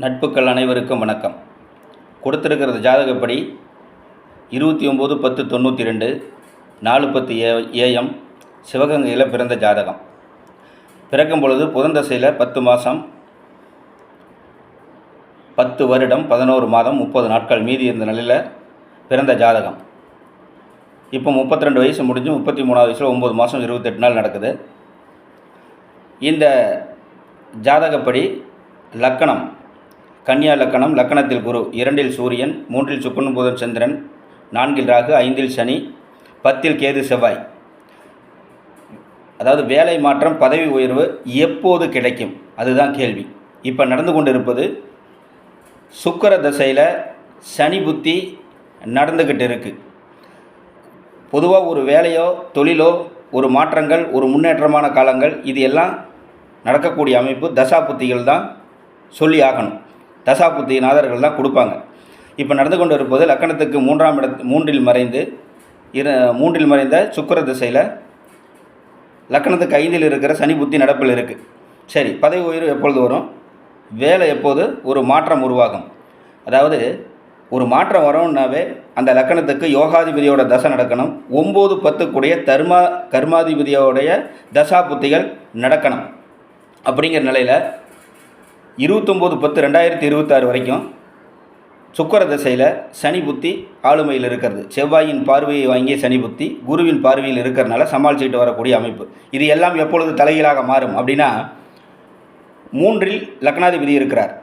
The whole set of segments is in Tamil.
நட்புக்கள் அனைவருக்கும் வணக்கம். கொடுத்திருக்கிறது ஜாதகப்படி 29/10/92 4:10 AM சிவகங்கையில் பிறந்த ஜாதகம். பிறக்கும் பொழுது புதன் தசையில் 10 மாதம் 10 வருடம் 11 மாதம் 30 நாட்கள் மீதி இருந்த நிலையில் பிறந்த ஜாதகம். இப்போ 32 வயசு முடிஞ்சு 33வது வயசில் 9 மாதம் 28 நாள் நடக்குது. இந்த ஜாதகப்படி லக்கணம் கன்னியா லக்கணம், லக்கணத்தில் குரு, 2இல் சூரியன், 3இல் சுக்கிரன் புதன் சந்திரன், 4இல் ராகு, 5இல் சனி, 10இல் கேது செவ்வாய். அதாவது வேலை மாற்றம், பதவி உயர்வு எப்போது கிடைக்கும், அதுதான் கேள்வி. இப்போ நடந்து கொண்டு இருப்பது சுக்கிர தசையில் சனி புத்தி நடந்துக்கிட்டு இருக்குது. பொதுவாக ஒரு வேலையோ தொழிலோ ஒரு மாற்றங்கள், ஒரு முன்னேற்றமான காலங்கள், இது எல்லாம் நடக்கக்கூடிய அமைப்பு தசா புத்திகள் தான் சொல்லி ஆகணும். தசா புத்தி நாதர்கள் தான் கொடுப்பாங்க. இப்போ நடந்து கொண்டு இருப்பது லக்கணத்துக்கு 3இல் மறைந்த சுக்கிர திசையில் லக்கணத்துக்கு 5இல் இருக்கிற சனி புத்தி நடப்பில் இருக்குது. சரி, பதவி உயர்வு எப்பொழுது வரும், வேலை எப்போது ஒரு மாற்றம் உருவாகும். அதாவது ஒரு மாற்றம் வரணுன்னாவே அந்த லக்கணத்துக்கு யோகாதிபதியோட தசை நடக்கணும், 9-10 கூடிய கர்மாதிபதியோடைய தசா புத்திகள் நடக்கணும். அப்படிங்கிற நிலையில் 29/10/2026 வரைக்கும் சுக்கிர தசையில் சனி புத்தி ஆளுமையில் இருக்கிறது. செவ்வாயின் பார்வையை வாங்கிய சனி புத்தி குருவின் பார்வையில் இருக்கிறனால சமாளிச்சுக்கிட்டு வரக்கூடிய அமைப்பு. இது எல்லாம் எப்பொழுது தலைகீழாக மாறும் அப்படின்னா, 3இல் லக்னாதிபதி இருக்கிறார்.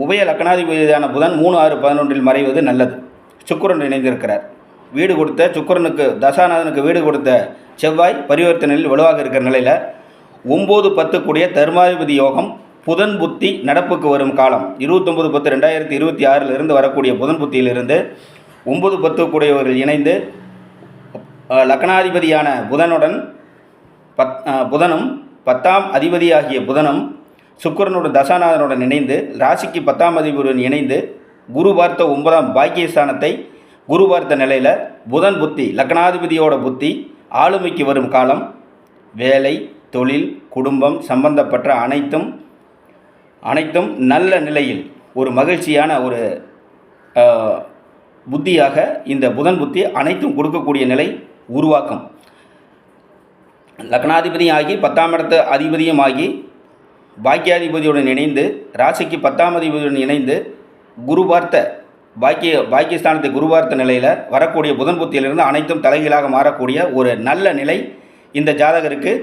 உபய லக்னாதிபதியான புதன் 3, 6, 11இல் மறைவது நல்லது. சுக்கிரன் இணைந்திருக்கிறார். வீடு கொடுத்த சுக்கிரனுக்கு, தசாநாதனுக்கு வீடு கொடுத்த செவ்வாய் பரிவர்த்தனையில் வலுவாக இருக்கிற நிலையில் 9-10 கூடிய தர்மாதிபதி யோகம் புதன் புத்தி நடப்புக்கு வரும் காலம் 29/10/2026 வரக்கூடிய புதன் புத்தியிலிருந்து 9-10 கூடியவர்கள் இணைந்து லக்னாதிபதியான புதனுடன் புதனும் 10ஆம் அதிபதியாகிய புதனும் சுக்கிரனுடன் தசாநாதனுடன் இணைந்து ராசிக்கு 10ஆம் அதிபதியுடன் இணைந்து குரு பார்த்த 9ஆம் பாக்கியஸ்தானத்தை குரு பார்த்த நிலையில் புதன் புத்தி லக்னாதிபதியோட புத்தி ஆளுமைக்கு வரும் காலம் வேலை, தொழில், குடும்பம் சம்பந்தப்பட்ட அனைத்தும் நல்ல நிலையில் ஒரு மகிழ்ச்சியான ஒரு புத்தியாக இந்த புதன் புத்தி அனைத்தும் கொடுக்கக்கூடிய நிலை உருவாக்கும். லக்னாதிபதியும் ஆகி 10ஆம் இடத்து அதிபதியும் ஆகி பாக்கியாதிபதியுடன் இணைந்து ராசிக்கு 10ஆம் அதிபதியுடன் இணைந்து குரு பார்த்த பாக்கியஸ்தானத்தை குரு பார்த்த நிலையில் வரக்கூடிய புதன் புத்தியிலிருந்து அனைத்தும் தலைகீழாக மாறக்கூடிய ஒரு நல்ல நிலை இந்த ஜாதகருக்கு